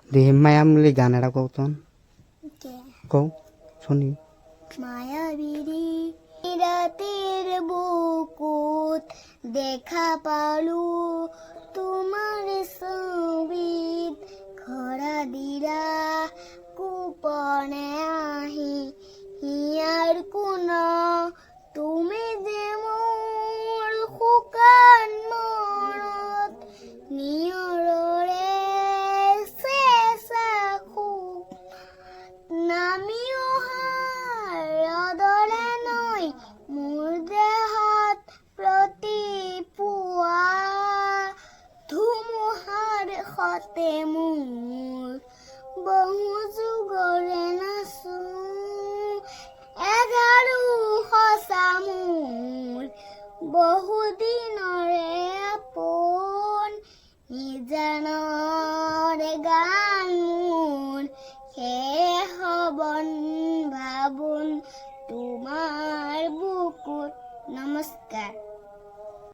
দেহি মায়ামলি গান এটা কৌতন কৌ শুনি মায়াবিরি রাতের বুকুত দেখা পালু তোমার সঙ্গীত খরা দিরা কুপনে আহি হিয়ার কোন তুমি যে মোর শুকান মনত নিয়ৰৰে চেঁচা সুখ নামি অহাৰ ৰদলে নৈ মোৰ দেহত প্ৰতিপুৱা ধুমুহাৰ সতে মোৰ বহু যুগৰে নাচো এঘাৰো সঁচা মোৰ বহু দিনৰে আপোন নিজানৰে গান মোৰ শেষ হবন ভাবোন তোমাৰ বুকুত নমস্কাৰ।